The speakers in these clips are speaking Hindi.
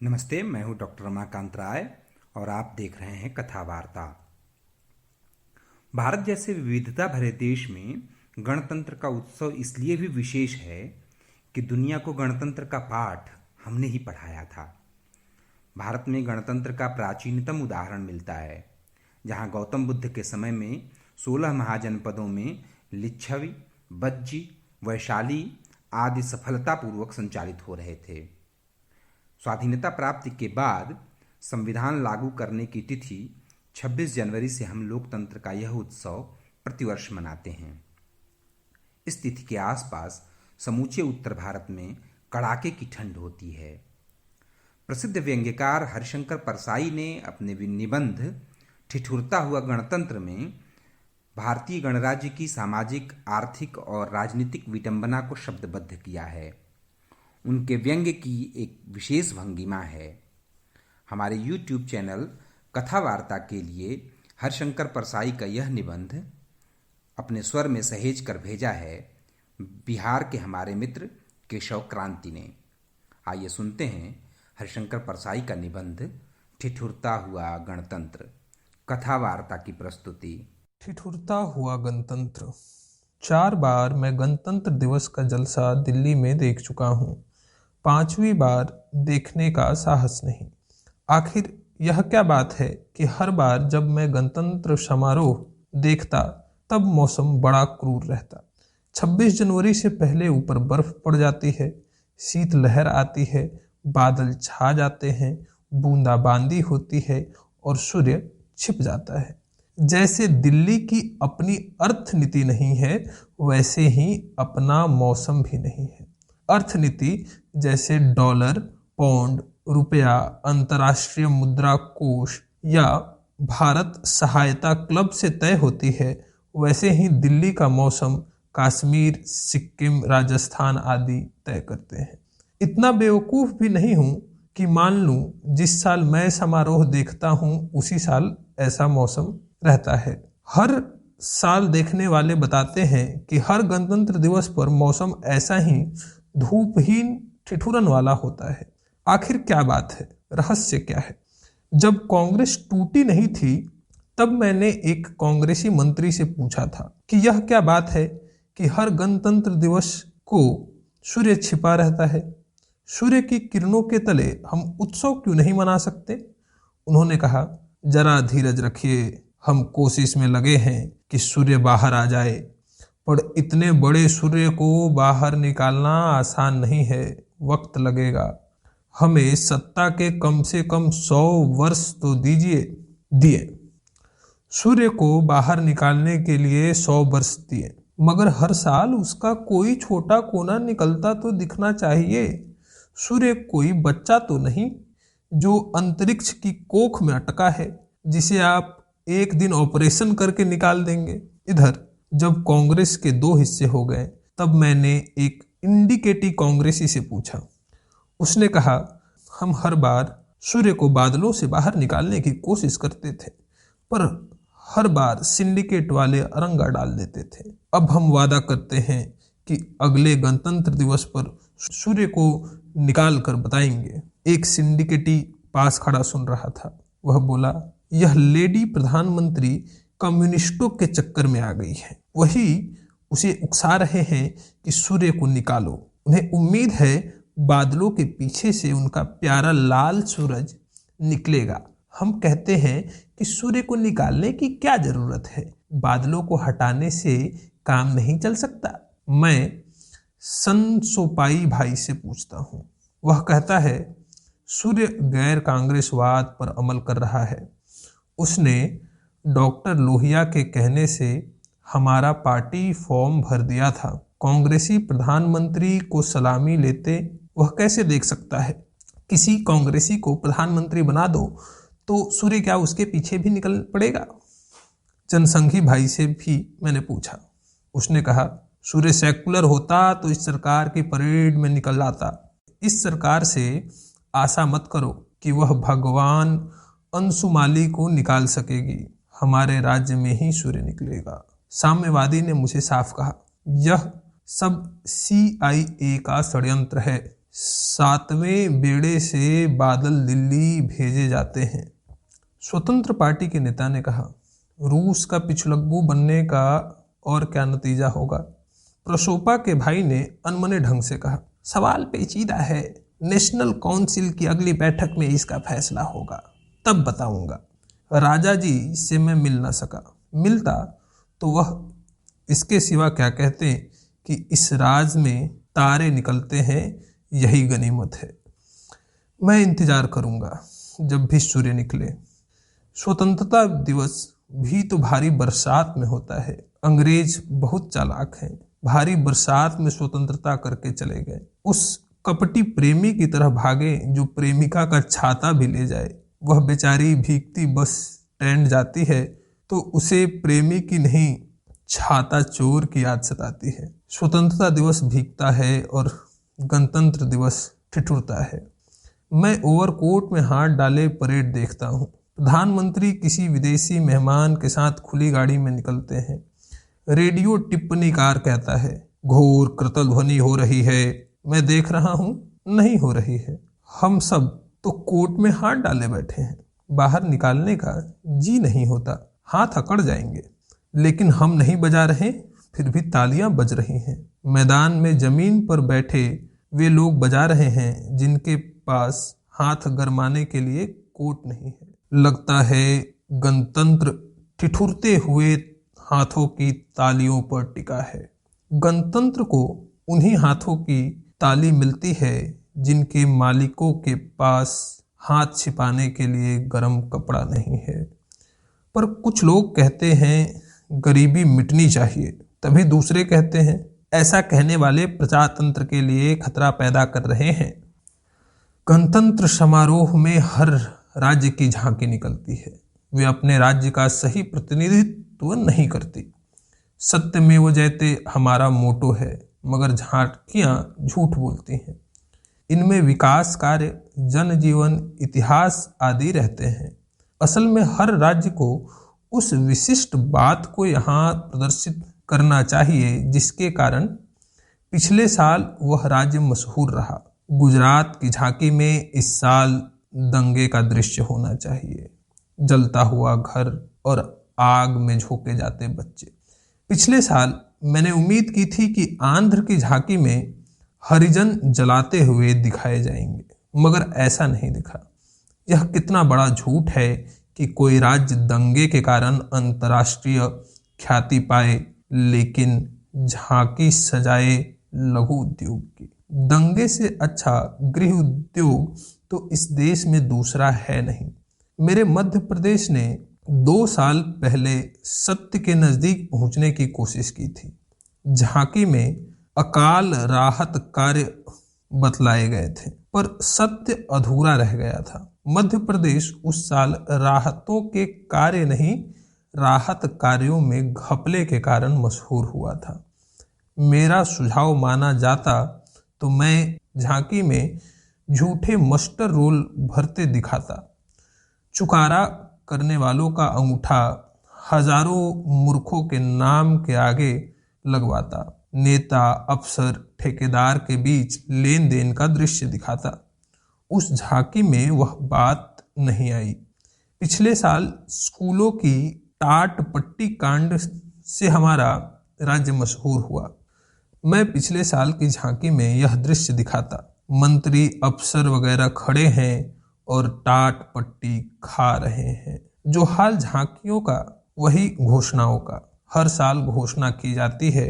नमस्ते, मैं हूं डॉक्टर रमाकांत राय और आप देख रहे हैं कथा वार्ता। भारत जैसे विविधता भरे देश में गणतंत्र का उत्सव इसलिए भी विशेष है कि दुनिया को गणतंत्र का पाठ हमने ही पढ़ाया था। भारत में गणतंत्र का प्राचीनतम उदाहरण मिलता है, जहां गौतम बुद्ध के समय में 16 महाजनपदों में लिच्छवी, बज्जी, वैशाली आदि सफलतापूर्वक संचालित हो रहे थे। स्वाधीनता प्राप्ति के बाद संविधान लागू करने की तिथि 26 जनवरी से हम लोकतंत्र का यह उत्सव प्रतिवर्ष मनाते हैं। इस तिथि के आसपास समूचे उत्तर भारत में कड़ाके की ठंड होती है। प्रसिद्ध व्यंग्यकार हरिशंकर परसाई ने अपने निबंध ठिठुरता हुआ गणतंत्र में भारतीय गणराज्य की सामाजिक, आर्थिक और राजनीतिक विडंबना को शब्दबद्ध किया है। उनके व्यंग्य की एक विशेष भंगिमा है। हमारे YouTube चैनल कथा वार्ता के लिए हरिशंकर परसाई का यह निबंध अपने स्वर में सहेज कर भेजा है बिहार के हमारे मित्र केशव क्रांति ने। आइए सुनते हैं हरिशंकर परसाई का निबंध ठिठुरता हुआ गणतंत्र। कथा वार्ता की प्रस्तुति। ठिठुरता हुआ गणतंत्र। 4 बार मैं गणतंत्र दिवस का जलसा दिल्ली में देख चुका हूँ। 5वीं बार देखने का साहस नहीं। आखिर यह क्या बात है कि हर बार जब मैं गणतंत्र समारोह देखता तब मौसम बड़ा क्रूर रहता। 26 जनवरी से पहले ऊपर बर्फ पड़ जाती है, शीत लहर आती है, बादल छा जाते हैं, बूंदाबांदी होती है और सूर्य छिप जाता है। जैसे दिल्ली की अपनी अर्थनीति नहीं है, वैसे ही अपना मौसम भी नहीं है। अर्थनीति जैसे डॉलर, पौंड, रुपया, अंतर्राष्ट्रीय मुद्रा कोष या भारत सहायता क्लब से तय होती है, वैसे ही दिल्ली का मौसम कश्मीर, सिक्किम, राजस्थान आदि तय करते हैं। इतना बेवकूफ़ भी नहीं हूँ कि मान लूँ जिस साल मैं समारोह देखता हूँ उसी साल ऐसा मौसम रहता है। हर साल देखने वाले बताते हैं कि हर गणतंत्र दिवस पर मौसम ऐसा ही धूपहीन ठिठुरन वाला होता है। आखिर क्या बात है? रहस्य क्या है? जब कांग्रेस टूटी नहीं थी तब मैंने एक कांग्रेसी मंत्री से पूछा था कि यह क्या बात है कि हर गणतंत्र दिवस को सूर्य छिपा रहता है। सूर्य की किरणों के तले हम उत्सव क्यों नहीं मना सकते? उन्होंने कहा, जरा धीरज रखिए, हम कोशिश में लगे हैं कि सूर्य बाहर आ जाए, पर इतने बड़े सूर्य को बाहर निकालना आसान नहीं है, वक्त लगेगा। हमें सत्ता के कम से कम 100 वर्ष तो दिए। सूर्य को बाहर निकालने के लिए 100 वर्ष दिए, मगर हर साल उसका कोई छोटा कोना निकलता तो दिखना चाहिए। सूर्य कोई बच्चा तो नहीं जो अंतरिक्ष की कोख में अटका है, जिसे आप एक दिन ऑपरेशन करके निकाल देंगे। इधर जब कांग्रेस के 2 हिस्से हो गए तब मैंने एक इंडिकेटिव कांग्रेसी से पूछा। उसने कहा, हम हर बार सूर्य को बादलों से बाहर निकालने की कोशिश करते थे, पर हर बार सिंडिकेट वाले अरंगा डाल देते थे। अब हम वादा करते हैं कि अगले गणतंत्र दिवस पर सूर्य को निकाल कर बताएंगे। एक सिंडिकेटी पास खड़ा सुन रहा था। वह बोला, यह लेडी प्रधानमंत्री कम्युनिस्टों के चक्कर में आ गई है। वही उसे उकसा रहे हैं कि सूर्य को निकालो। उन्हें उम्मीद है बादलों के पीछे से उनका प्यारा लाल सूरज निकलेगा। हम कहते हैं कि सूर्य को निकालने की क्या जरूरत है, बादलों को हटाने से काम नहीं चल सकता। मैं सनसोपाई भाई से पूछता हूँ। वह कहता है, सूर्य गैर कांग्रेसवाद पर अमल कर रहा है। उसने डॉक्टर लोहिया के कहने से हमारा पार्टी फॉर्म भर दिया था। कांग्रेसी प्रधानमंत्री को सलामी लेते वह कैसे देख सकता है? किसी कांग्रेसी को प्रधानमंत्री बना दो तो सूर्य क्या उसके पीछे भी निकल पड़ेगा? जनसंघी भाई से भी मैंने पूछा। उसने कहा, सूर्य सेकुलर होता तो इस सरकार की परेड में निकल आता। इस सरकार से आशा मत करो कि वह भगवान अंशुमाली को निकाल सकेगी। हमारे राज्य में ही सूर्य निकलेगा। साम्यवादी ने मुझे साफ कहा, यह सब CIA का षड्यंत्र है। 7वें बेड़े से बादल दिल्ली भेजे जाते हैं। स्वतंत्र पार्टी के नेता ने कहा, रूस का पिछलग्गू बनने का और क्या नतीजा होगा। प्रसोपा के भाई ने अनमने ढंग से कहा, सवाल पेचीदा है, नेशनल काउंसिल की अगली बैठक में इसका फैसला होगा, तब बताऊंगा। राजा जी से मैं मिल ना सका, मिलता तो वह इसके सिवा क्या कहते कि इस राज में तारे निकलते हैं, यही गनीमत है। मैं इंतजार करूंगा जब भी सूर्य निकले। स्वतंत्रता दिवस भी तो भारी बरसात में होता है। अंग्रेज बहुत चालाक हैं, भारी बरसात में स्वतंत्रता करके चले गए। उस कपटी प्रेमी की तरह भागे जो प्रेमिका का छाता भी ले जाए। वह बेचारी भीगती बस स्टैंड जाती है तो उसे प्रेमी की नहीं, छाता चोर की याद सताती है। स्वतंत्रता दिवस भीगता है और गणतंत्र दिवस ठिठुरता है। मैं ओवरकोट में हाथ डाले परेड देखता हूँ। प्रधानमंत्री किसी विदेशी मेहमान के साथ खुली गाड़ी में निकलते हैं। रेडियो टिप्पणीकार कहता है, घोर कृतल ध्वनि हो रही है। मैं देख रहा हूँ, नहीं हो रही है। हम सब तो कोट में हाथ डाले बैठे हैं, बाहर निकालने का जी नहीं होता, हाथ अकड़ जाएंगे। लेकिन हम नहीं बजा रहे, फिर भी तालियां बज रही हैं। मैदान में जमीन पर बैठे वे लोग बजा रहे हैं जिनके पास हाथ गरमाने के लिए कोट नहीं है। लगता है गणतंत्र ठिठुरते हुए हाथों की तालियों पर टिका है। गणतंत्र को उन्हीं हाथों की ताली मिलती है जिनके मालिकों के पास हाथ छिपाने के लिए गर्म कपड़ा नहीं है। पर कुछ लोग कहते हैं गरीबी मिटनी चाहिए, तभी दूसरे कहते हैं ऐसा कहने वाले प्रजातंत्र के लिए खतरा पैदा कर रहे हैं। गणतंत्र समारोह में हर राज्य की झांकी निकलती है। वे अपने राज्य का सही प्रतिनिधित्व नहीं करती। सत्यमेव जयते हमारा मोटो है, मगर झांकियां झूठ बोलती हैं। इनमें विकास कार्य, जनजीवन, इतिहास आदि रहते हैं। असल में हर राज्य को उस विशिष्ट बात को यहाँ प्रदर्शित करना चाहिए जिसके कारण पिछले साल वह राज्य मशहूर रहा। गुजरात की झांकी में इस साल दंगे का दृश्य होना चाहिए। जलता हुआ घर और आग में झोंके जाते बच्चे। पिछले साल मैंने उम्मीद की थी कि आंध्र की झांकी में हरिजन जलाते हुए दिखाए जाएंगे, मगर ऐसा नहीं दिखा। यह कितना बड़ा झूठ है कि कोई राज्य दंगे के कारण अंतर्राष्ट्रीय ख्याति पाए, लेकिन झांकी सजाए लघु उद्योग की। दंगे से अच्छा गृह उद्योग तो इस देश में दूसरा है नहीं। मेरे मध्य प्रदेश ने 2 साल पहले सत्य के नजदीक पहुंचने की कोशिश की थी। झांकी में अकाल राहत कार्य बतलाए गए थे, पर सत्य अधूरा रह गया था। मध्य प्रदेश उस साल राहतों के कार्य नहीं, राहत कार्यों में घपले के कारण मशहूर हुआ था। मेरा सुझाव माना जाता तो मैं झांकी में झूठे मास्टर रोल भरते दिखाता। चुकारा करने वालों का अंगूठा हजारों मूर्खों के नाम के आगे लगवाता। नेता, अफसर, ठेकेदार के बीच लेन देन का दृश्य दिखाता। उस झांकी में वह बात नहीं आई। पिछले साल स्कूलों की टाट पट्टी कांड से हमारा राज्य मशहूर हुआ। मैं पिछले साल की झांकी में यह दृश्य दिखाता। मंत्री, अफसर वगैरह खड़े हैं और टाट पट्टी खा रहे हैं। जो हाल झांकियों का वही घोषणाओं का। हर साल घोषणा की जाती है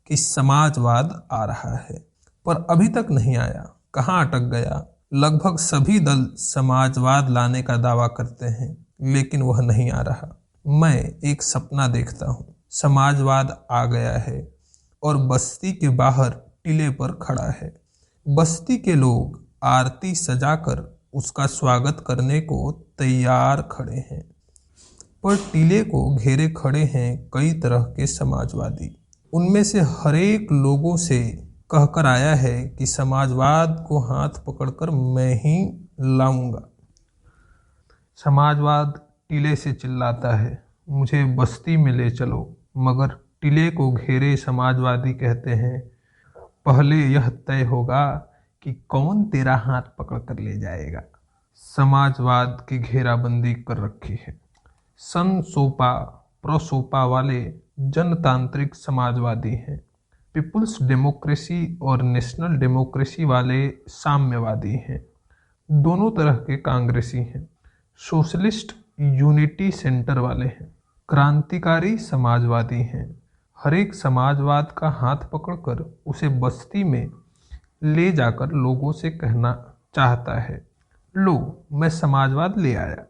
कि समाजवाद आ रहा है, पर अभी तक नहीं आया। कहाँ अटक गया? लगभग सभी दल समाजवाद लाने का दावा करते हैं, लेकिन वह नहीं आ रहा। मैं एक सपना देखता हूँ, समाजवाद आ गया है और बस्ती के बाहर टीले पर खड़ा है। बस्ती के लोग आरती सजाकर उसका स्वागत करने को तैयार खड़े हैं, पर टीले को घेरे खड़े हैं कई तरह के समाजवादी। उनमें से हरेक लोगों से कहकर आया है कि समाजवाद को हाथ पकड़कर मैं ही लाऊंगा। समाजवाद टीले से चिल्लाता है, मुझे बस्ती में ले चलो, मगर टीले को घेरे समाजवादी कहते हैं, पहले यह तय होगा कि कौन तेरा हाथ पकड़ कर ले जाएगा। समाजवाद की घेराबंदी कर रखी है। सन सोपा प्रोसोपा वाले जनतांत्रिक समाजवादी हैं। पीपुल्स डेमोक्रेसी और नेशनल डेमोक्रेसी वाले साम्यवादी हैं। दोनों तरह के कांग्रेसी हैं। सोशलिस्ट यूनिटी सेंटर वाले हैं। क्रांतिकारी समाजवादी हैं। हर एक समाजवाद का हाथ पकड़कर उसे बस्ती में ले जाकर लोगों से कहना चाहता है, लो मैं समाजवाद ले आया।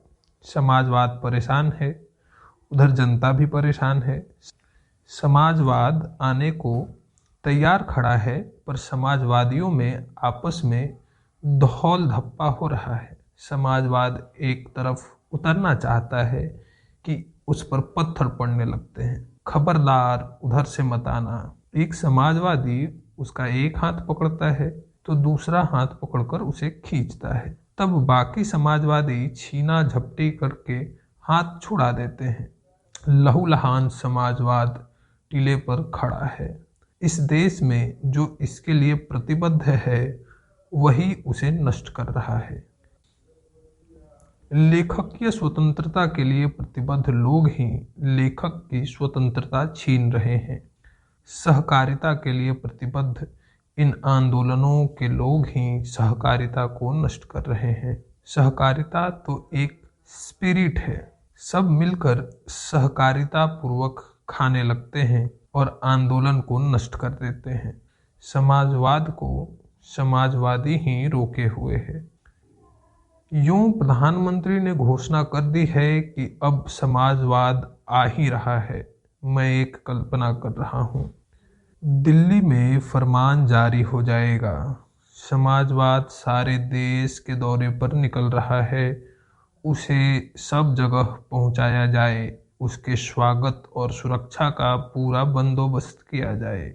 समाजवाद परेशान है, उधर जनता भी परेशान है। समाजवाद आने को तैयार खड़ा है, पर समाजवादियों में आपस में धौल धप्पा हो रहा है। समाजवाद एक तरफ उतरना चाहता है कि उस पर पत्थर पड़ने लगते हैं। खबरदार उधर से मत आना। एक समाजवादी उसका एक हाथ पकड़ता है तो दूसरा हाथ पकड़कर उसे खींचता है। तब बाकी समाजवादी छीना झपटी करके हाथ छुड़ा देते हैं। लहूलुहान समाजवाद टीले पर खड़ा है। इस देश में जो इसके लिए प्रतिबद्ध है वही उसे नष्ट कर रहा है। लेखकीय स्वतंत्रता के लिए प्रतिबद्ध लोग ही लेखक की स्वतंत्रता छीन रहे हैं। सहकारिता के लिए प्रतिबद्ध इन आंदोलनों के लोग ही सहकारिता को नष्ट कर रहे हैं। सहकारिता तो एक स्पिरिट है। सब मिलकर सहकारिता पूर्वक खाने लगते हैं और आंदोलन को नष्ट कर देते हैं। समाजवाद को समाजवादी ही रोके हुए है। यूं प्रधानमंत्री ने घोषणा कर दी है कि अब समाजवाद आ ही रहा है। मैं एक कल्पना कर रहा हूँ, दिल्ली में फरमान जारी हो जाएगा, समाजवाद सारे देश के दौरे पर निकल रहा है, उसे सब जगह पहुँचाया जाए, उसके स्वागत और सुरक्षा का पूरा बंदोबस्त किया जाए।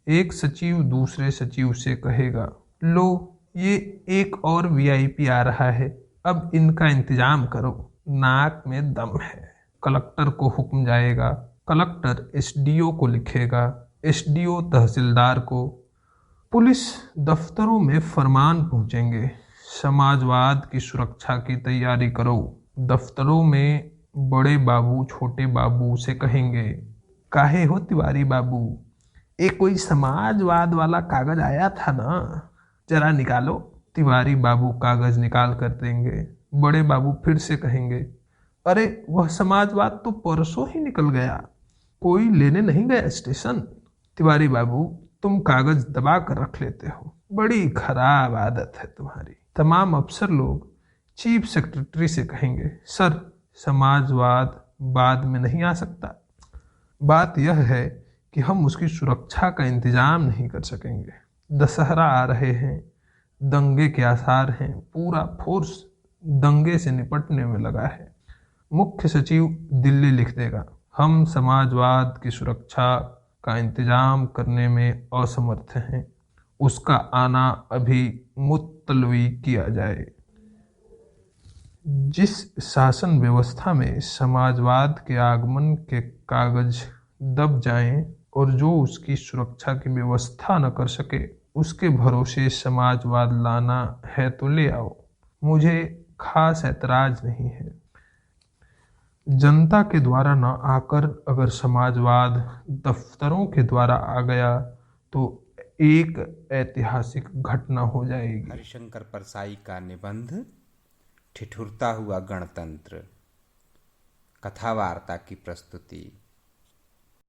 एक सचिव दूसरे सचिव से कहेगा, लो ये एक और वीआईपी आ रहा है, अब इनका इंतजाम करो, नाक में दम है। कलेक्टर को हुक्म जाएगा, कलेक्टर एसडीओ को लिखेगा, एसडीओ तहसीलदार को। पुलिस दफ्तरों में फरमान पहुंचेंगे, समाजवाद की सुरक्षा की तैयारी करो। दफ्तरों में बड़े बाबू छोटे बाबू से कहेंगे, काहे हो तिवारी बाबू, एक कोई समाजवाद वाला कागज आया था ना, जरा निकालो। तिवारी बाबू कागज निकाल कर देंगे। बड़े बाबू फिर से कहेंगे, अरे वह समाजवाद तो परसों ही निकल गया, कोई लेने नहीं गया स्टेशन। तिवारी बाबू तुम कागज दबा कर रख लेते हो, बड़ी खराब आदत है तुम्हारी। तमाम अफसर लोग चीफ सेक्रेटरी से कहेंगे, सर समाजवाद बाद में नहीं आ सकता, बात यह है कि हम उसकी सुरक्षा का इंतजाम नहीं कर सकेंगे। दशहरा आ रहे हैं, दंगे के आसार हैं, पूरा फोर्स दंगे से निपटने में लगा है। मुख्य सचिव दिल्ली लिख देगा, हम समाजवाद की सुरक्षा का इंतजाम करने में असमर्थ हैं, उसका आना अभी मुलतवी किया जाए। जिस शासन व्यवस्था में समाजवाद के आगमन के कागज दब जाएं और जो उसकी सुरक्षा की व्यवस्था न कर सके, उसके भरोसे समाजवाद लाना है तो ले आओ, मुझे खास ऐतराज नहीं है। जनता के द्वारा न आकर अगर समाजवाद दफ्तरों के द्वारा आ गया तो एक ऐतिहासिक घटना हो जाएगी। हरिशंकर परसाई का निबंध ठिठुरता हुआ गणतंत्र, कथावार्ता की प्रस्तुति।